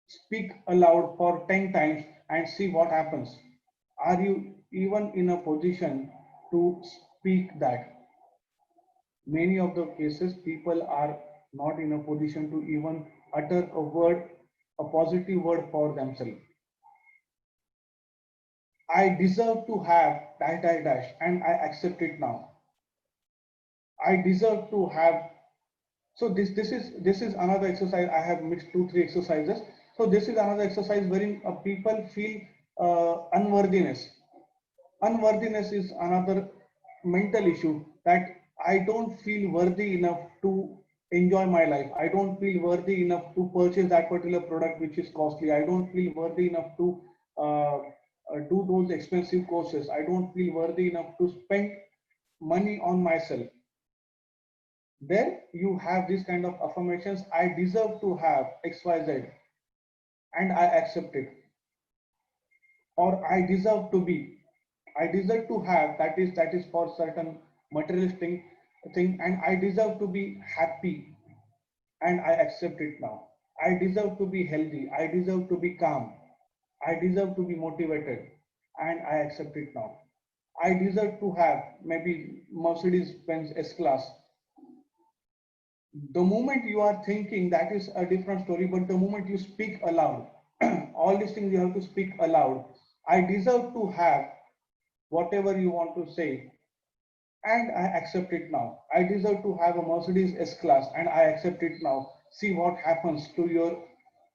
Speak aloud for 10 times and see what happens. Are you even in a position to speak that? Many of the cases, people are not in a position to even utter a word, a positive word for themselves. I deserve to have dash dash dash and I accept it now. I deserve to have. So this is another exercise. I have mixed 2-3 exercises. So this is another exercise wherein people feel unworthiness. Unworthiness is another mental issue, that I don't feel worthy enough to enjoy my life. I don't feel worthy enough to purchase that particular product which is costly. I don't feel worthy enough to do those expensive courses. I don't feel worthy enough to spend money on myself. There you have this kind of affirmations. I deserve to have XYZ and I accept it. Or I deserve to be. I deserve to have, that is for certain materialistic thing, and I deserve to be happy and I accept it now. I deserve to be healthy. I deserve to be calm. I deserve to be motivated and I accept it now. I deserve to have maybe Mercedes-Benz S-Class. The moment you are thinking, that is a different story, but the moment you speak aloud, all these things you have to speak aloud. I deserve to have whatever you want to say and I accept it now. I deserve to have a Mercedes S-Class and I accept it now. See what happens to your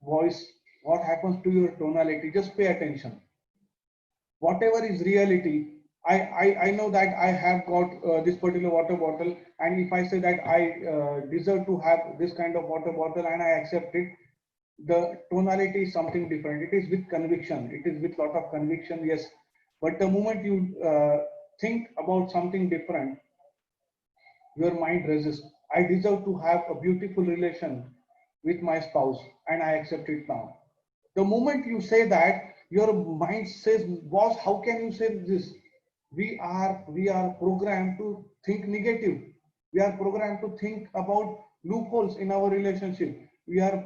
voice, what happens to your tonality. Just pay attention. Whatever is reality, I know that I have got this particular water bottle, and if I say that I deserve to have this kind of water bottle and I accept it, the tonality is something different. It is with conviction. It is with lot of conviction, yes. But the moment you think about something different, your mind resists. I deserve to have a beautiful relation with my spouse and I accept it now. The moment you say that, your mind says, boss, how can you say this? We are programmed to think negative. We are programmed to think about loopholes in our relationship. We are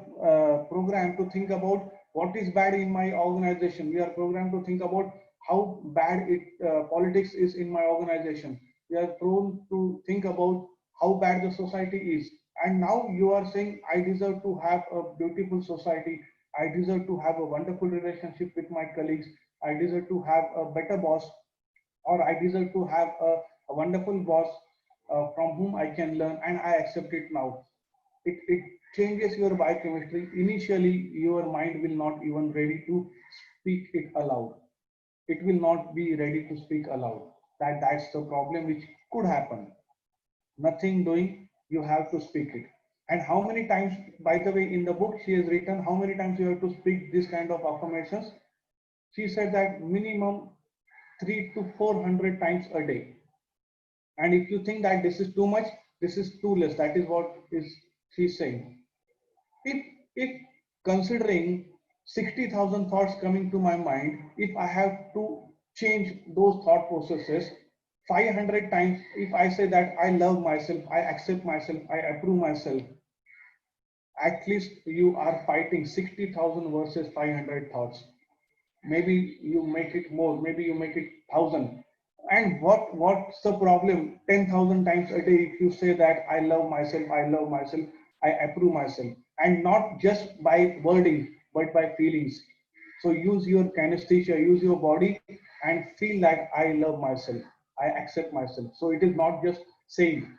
programmed to think about what is bad in my organization. We are programmed to think about how bad politics is in my organization. We are prone to think about how bad the society is. And now you are saying, I deserve to have a beautiful society. I deserve to have a wonderful relationship with my colleagues. I deserve to have a better boss, or I deserve to have a wonderful boss from whom I can learn, and I accept it now. It changes your biochemistry. Initially, your mind will not even ready to speak it aloud. It will not be ready to speak aloud. That's the problem which could happen. Nothing doing, you have to speak it. And how many times, by the way, in the book she has written how many times you have to speak this kind of affirmations. She said that minimum 300 to 400 times a day. And if you think that this is too much, this is too less. That is what is she's saying. If considering 60,000 thoughts coming to my mind, if I have to change those thought processes 500 times, if I say that I love myself, I accept myself, I approve myself, at least you are fighting 60,000 versus 500 thoughts. maybe you make it more, maybe you make it 1,000. And what's the problem? 10,000 times a day, if you say that I love myself, I love myself, I approve myself, and not just by wording, but by feelings. So use your kinesthesia, use your body, and feel that I love myself, I accept myself. So it is not just saying.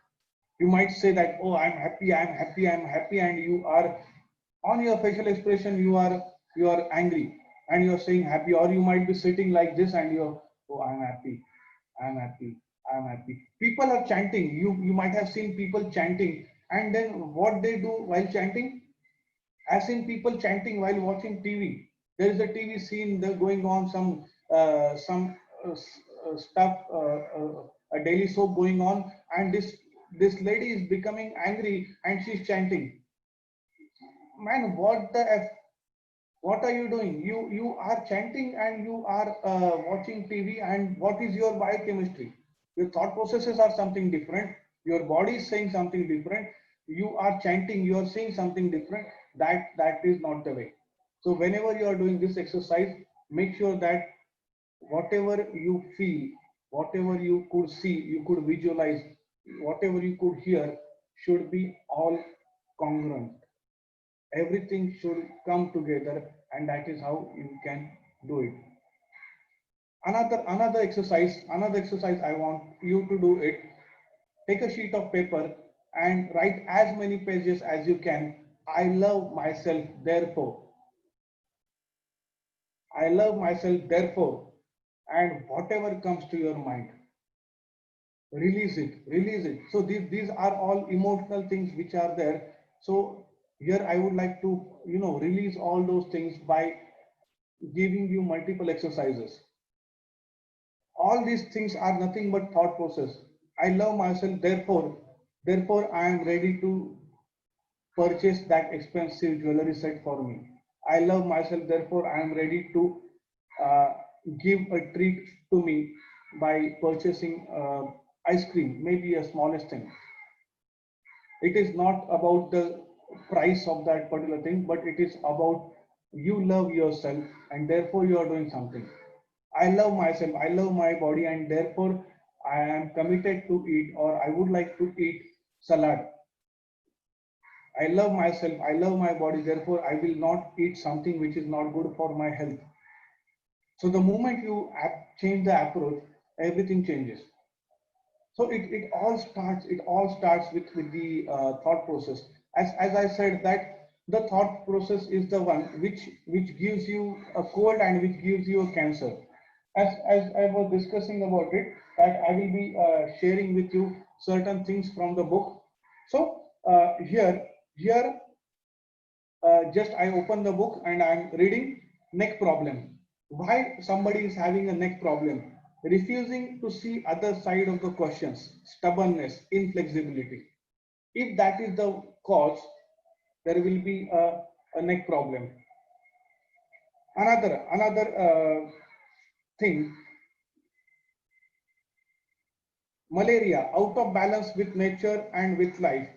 You might say that, oh, I'm happy, I'm happy, I'm happy, and you are on your facial expression, you are angry, and you're saying happy, or you might be sitting like this and you're, oh, I'm happy, I'm happy, I'm happy. People are chanting. You might have seen people chanting, and then what they do while chanting? I've seen people chanting while watching TV. There is a TV scene going on, some stuff, a daily soap going on, and this lady is becoming angry and she's chanting. Man, what the f? What are you doing? You are chanting and you are watching TV. And what is your biochemistry? Your thought processes are something different. Your body is saying something different. You are chanting. You are saying something different. That is not the way. So whenever you are doing this exercise, make sure that whatever you feel, whatever you could see, you could visualize, whatever you could hear, should be all congruent. Everything should come together, and that is how you can do it. Another exercise I want you to do it. Take a sheet of paper and write as many pages as you can. I love myself, therefore. I love myself, therefore. And whatever comes to your mind, release it. So these are all emotional things which are there. So here I would like to release all those things by giving you multiple exercises. All these things are nothing but thought process. I love myself, therefore I am ready to purchase that expensive jewelry set for me. I love myself, therefore I am ready to uh, give a treat to me by purchasing ice cream, maybe a smallest thing. It is not about the price of that particular thing, but it is about you love yourself and therefore you are doing something. I love myself, I love my body, and therefore I am committed to eat, or I would like to eat salad. I love myself, I love my body, therefore I will not eat something which is not good for my health. So the moment you change the approach, everything changes. So it all starts with the thought process. As I said, that the thought process is the one which gives you a cold and which gives you a cancer. As I was discussing about it, that I will be sharing with you certain things from the book. So here just I open the book and I'm reading neck problem. Why somebody is having a neck problem? Refusing to see other side of the questions, stubbornness, inflexibility. If that is the cause, there will be a neck problem. Another thing, malaria, out of balance with nature and with life.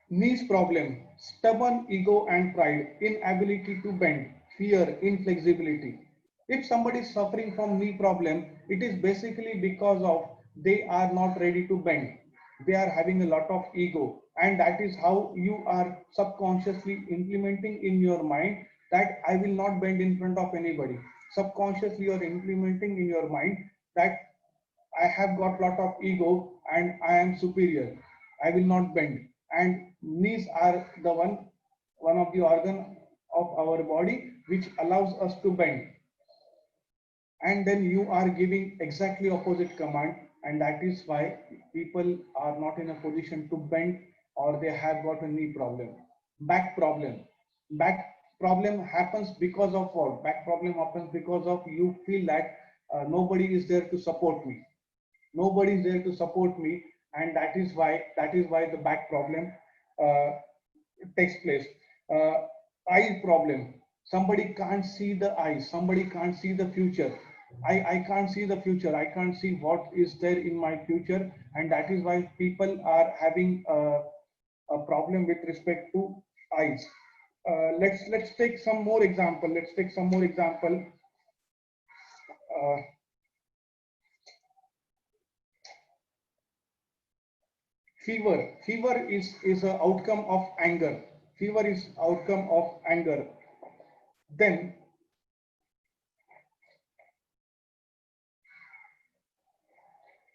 Knees problem, stubborn ego and pride, inability to bend, fear, inflexibility. If somebody is suffering from knee problem, it is basically because of they are not ready to bend. They are having a lot of ego, and that is how you are subconsciously implementing in your mind that I will not bend in front of anybody. Subconsciously you are implementing in your mind that I have got lot of ego and I am superior. I will not bend. And knees are the one of the organ of our body which allows us to bend. And then you are giving exactly opposite command, and that is why people are not in a position to bend, or they have got a knee problem. Back problem happens because of what? Back problem happens because of you feel that nobody is there to support me. Nobody is there to support me, and that is why the back problem uh, takes place. uh, Eye problem, somebody can't see the eyes, somebody can't see the future. I can't see the future, I can't see what is there in my future, and that is why people are having a problem with respect to eyes. Let's take some more example. Fever is an outcome of anger. Fever is outcome of anger. Then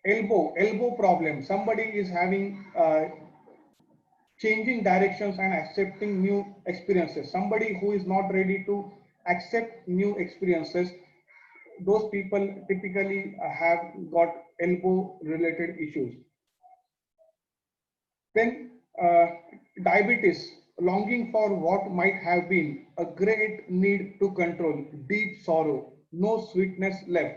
elbow problem. Somebody is having changing directions and accepting new experiences. Somebody who is not ready to accept new experiences, those people typically have got elbow related issues. Then diabetes, longing for what might have been, a great need to control, deep sorrow, no sweetness left.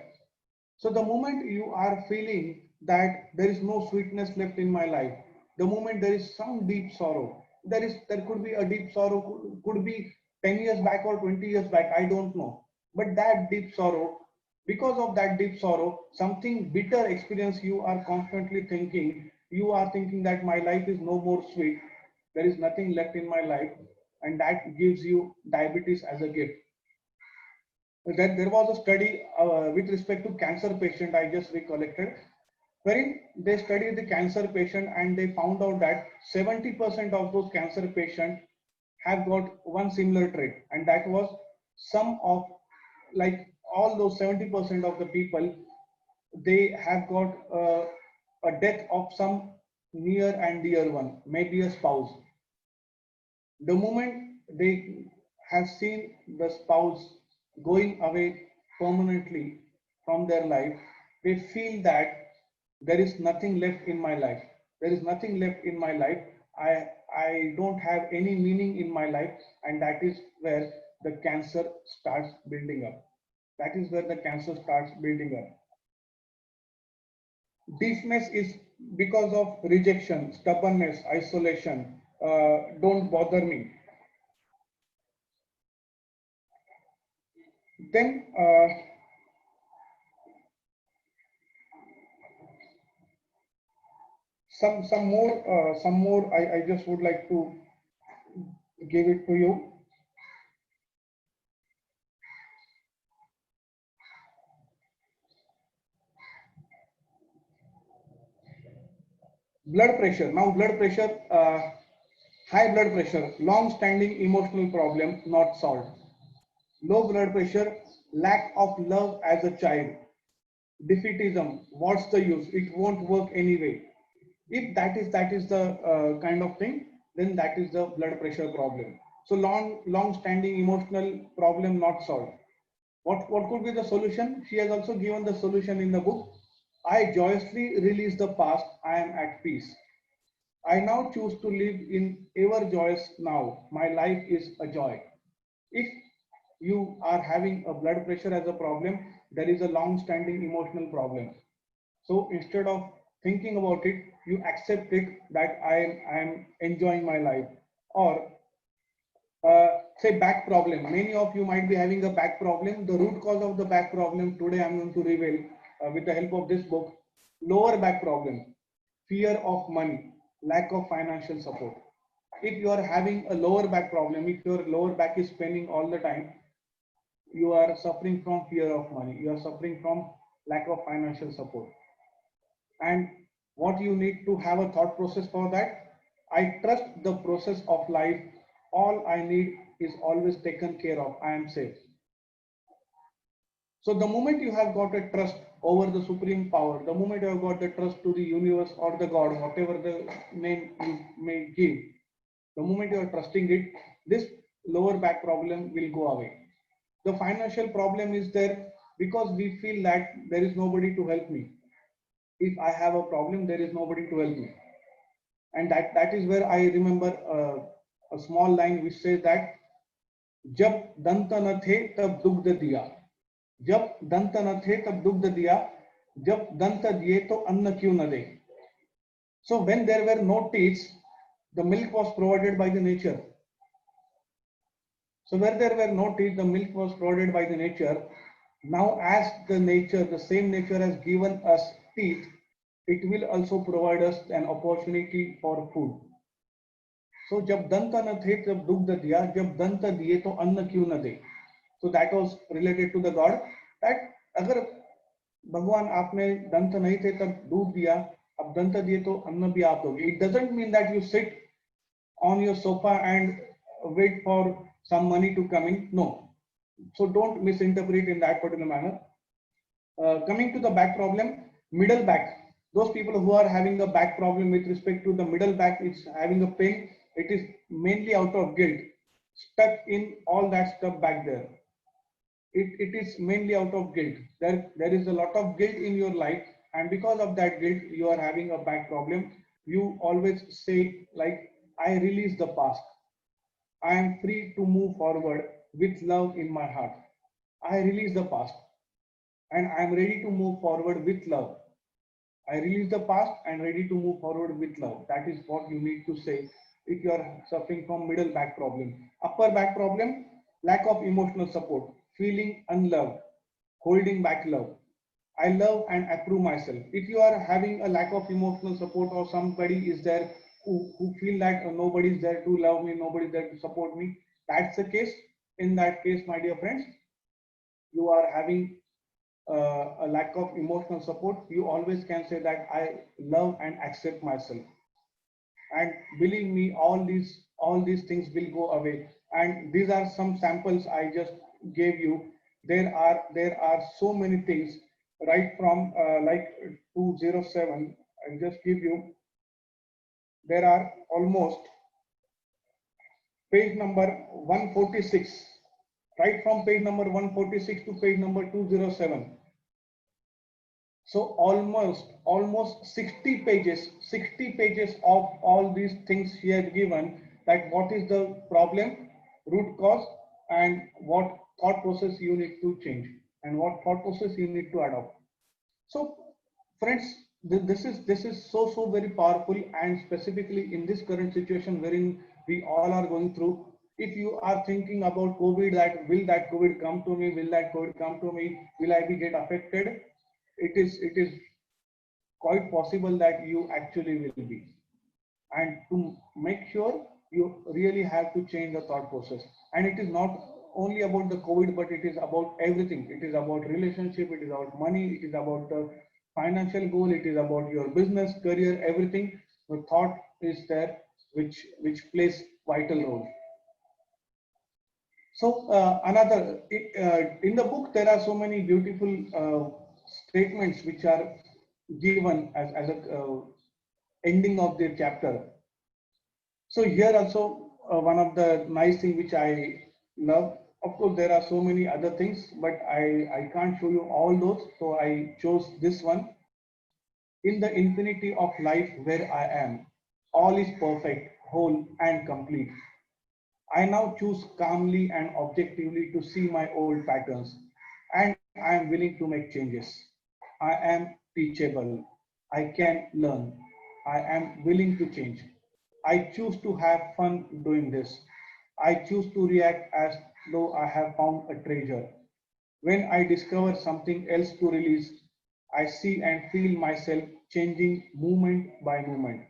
So the moment you are feeling that there is no sweetness left in my life, the moment there is some deep sorrow, there could be a deep sorrow, could be 10 years back or 20 years back, I don't know. But that deep sorrow, because of that deep sorrow, something bitter experience you are constantly thinking, you are thinking that my life is no more sweet, there is nothing left in my life, and that gives you diabetes as a gift. That there was a study with respect to cancer patient, I just recollected, wherein they studied the cancer patient and they found out that 70% of those cancer patients have got one similar trait, and that was some of, like, all those 70% of the people, they have got a death of some near and dear one, maybe a spouse. The moment they have seen the spouse going away permanently from their life, they feel that there is nothing left in my life. There is nothing left in my life. I don't have any meaning in my life, and that is where the cancer starts building up. That is where the cancer starts building up. Deafness is because of rejection, stubbornness, isolation. Don't bother me. Then some more I just would like to give it to you. Blood pressure. Now blood pressure, high blood pressure, long-standing emotional problem not solved. Low blood pressure, lack of love as a child. Defeatism, what's the use? It won't work anyway. If that is the kind of thing, then that is the blood pressure problem. So long-standing emotional problem not solved. What could be the solution? She has also given the solution in the book. I joyously release the past. I am at peace. I now choose to live in ever joyous now. My life is a joy. If you are having a blood pressure as a problem, there is a long-standing emotional problem. So instead of thinking about it, you accept it that I am enjoying my life. Or say back problem. Many of you might be having a back problem. The root cause of the back problem today I'm going to reveal with the help of this book. Lower back problem, fear of money, lack of financial support. If you are having a lower back problem, if your lower back is paining all the time, you are suffering from fear of money, you are suffering from lack of financial support. And what you need to have a thought process for that, I trust the process of life. All I need is always taken care of. I am safe. So the moment you have got a trust over the supreme power, the moment you have got the trust to the universe or the God, whatever the name you may give, the moment you are trusting it, this lower back problem will go away. The financial problem is there because we feel that there is nobody to help me. If I have a problem, there is nobody to help me. And that is where I remember a small line which says that जब दंत न थे तब दुग्ध दिया, जब दंत न थे तब दुग्ध दिया, जब दंत दिए तो अन्न क्यों न दे. So when there were no teats, the milk was provided by the nature. So where there were no teeth, the milk was provided by the nature. Now as the nature, the same nature has given us teeth, it will also provide us an opportunity for food. So जब दंत न थे तब दुग्ध दिया, जब दंत दिए तो अन्न क्यों न दे. So that was related to the God, that अगर भगवान आपने दंत नहीं थे तब दूध दिया, अब दंत दिए तो अन्न भी आप दोगे. It doesn't mean that you sit on your sofa and wait for some money to come in. No. So don't misinterpret in that particular manner. Coming to the back problem, middle back. Those people who are having a back problem with respect to the middle back, it's having a pain. It is mainly out of guilt, stuck in all that stuff back there. It is mainly out of guilt. There is a lot of guilt in your life, and because of that guilt, you are having a back problem. You always say like, I release the past. I am free to move forward with love in my heart. I release the past and I am ready to move forward with love. I release the past and ready to move forward with love. That is what you need to say if you are suffering from middle back problem. Upper back problem, lack of emotional support, feeling unloved, holding back love. I love and approve myself. If you are having a lack of emotional support or somebody is there who feel like nobody is there to love me, nobody is there to support me, that's the case. In that case, my dear friends, you are having a lack of emotional support. You always can say that I love and accept myself. And believe me, all these things will go away. And these are some samples I just gave you. There are so many things right from like 207. I'll just give you. There are almost page number 146, right from page number 146 to page number 207. So almost 60 pages of all these things here given, that what is the problem, root cause, and what thought process you need to change and what thought process you need to adopt. So friends, this is so very powerful, and specifically in this current situation wherein we all are going through. If you are thinking about COVID, that will that COVID come to me, will that COVID come to me, will I be get affected, it is quite possible that you actually will be. And to make sure, you really have to change the thought process. And it is not only about the COVID, but it is about everything. It is about relationship, it is about money, it is about the financial goal, it is about your business career, everything. The thought is there, which plays vital role. So another in the book, there are so many beautiful statements which are given as a ending of the chapter. So here also one of the nice thing which I love. Of course, there are so many other things, but I can't show you all those. So I chose this one. In the infinity of life where I am, all is perfect, whole and complete. I now choose calmly and objectively to see my old patterns, and I am willing to make changes. I am teachable. I can learn. I am willing to change. I choose to have fun doing this. I choose to react as though I have found a treasure. When I discover something else to release, I see and feel myself changing moment by moment.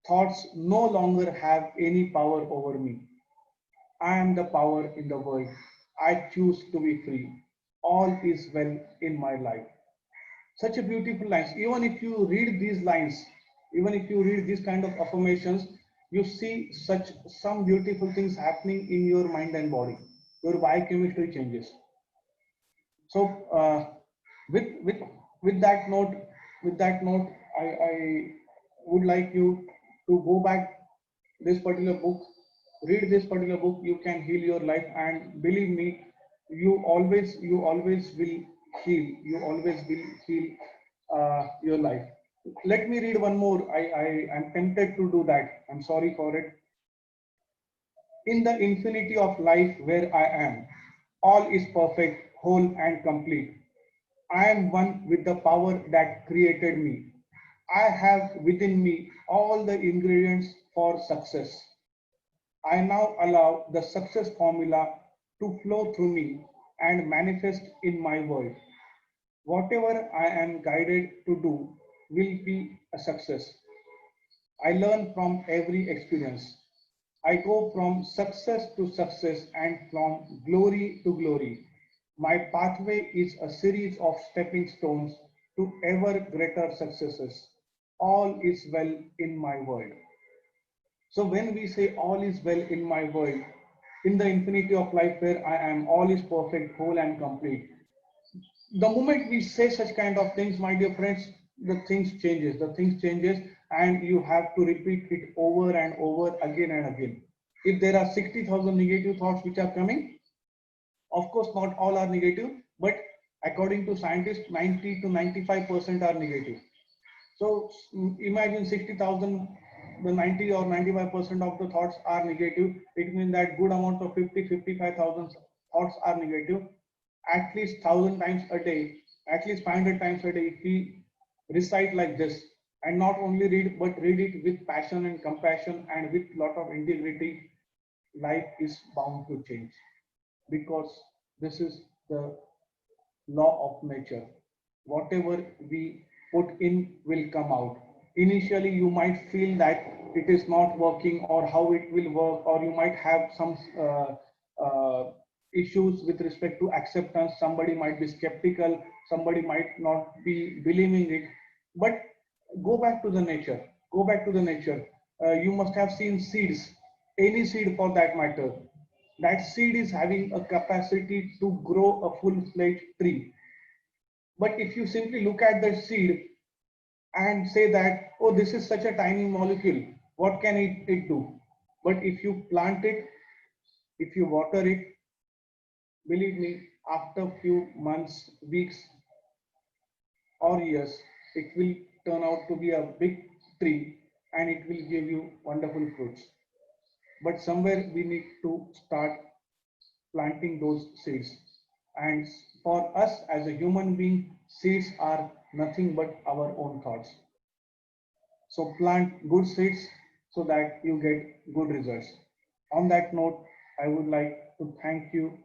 Thoughts no longer have any power over me. I am the power in the world. I choose to be free. All is well in my life. Such a beautiful lines. Even if you read these lines, even if you read these kind of affirmations, you see such some beautiful things happening in your mind and body. Your biochemistry changes. So with with with that note, I would like you to go back this particular book, read this particular book. You can heal your life, and believe me, you always will heal. You always will heal your life. Let me read one more. I am tempted to do that. I'm sorry for it. In the infinity of life where I am, all is perfect, whole, and complete. I am one with the power that created me. I have within me all the ingredients for success. I now allow the success formula to flow through me and manifest in my world. Whatever I am guided to do will be a success. I learn from every experience. I go from success to success and from glory to glory. My pathway is a series of stepping stones to ever greater successes. All is well in my world. So when we say all is well in my world, in the infinity of life where I am, all is perfect, whole and complete. The moment we say such kind of things, my dear friends, the things changes, and you have to repeat it over and over again and again. If there are 60,000 negative thoughts which are coming, of course, not all are negative, but according to scientists, 90 to 95% are negative. So imagine 60,000, the 90 or 95% of the thoughts are negative. It means that good amount of 55,000 thoughts are negative. At least 1,000 times a day, at least 500 times a day, if we recite like this, and not only read, but read it with passion and compassion and with lot of integrity, life is bound to change, because this is the law of nature. Whatever we put in will come out. Initially, you might feel that it is not working or how it will work, or you might have some issues with respect to acceptance. Somebody might be skeptical, somebody might not be believing it. But go back to the nature. Go back to the nature. You must have seen seeds, any seed for that matter. That seed is having a capacity to grow a full-fledged tree. But if you simply look at the seed and say that, oh, this is such a tiny molecule, what can it do? But if you plant it, if you water it, believe me, after few months, weeks, or years, it will turn out to be a big tree and it will give you wonderful fruits. But somewhere we need to start planting those seeds. And for us as a human being, seeds are nothing but our own thoughts. So plant good seeds so that you get good results. On that note, I would like to thank you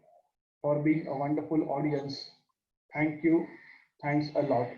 for being a wonderful audience. Thank you. Thanks a lot.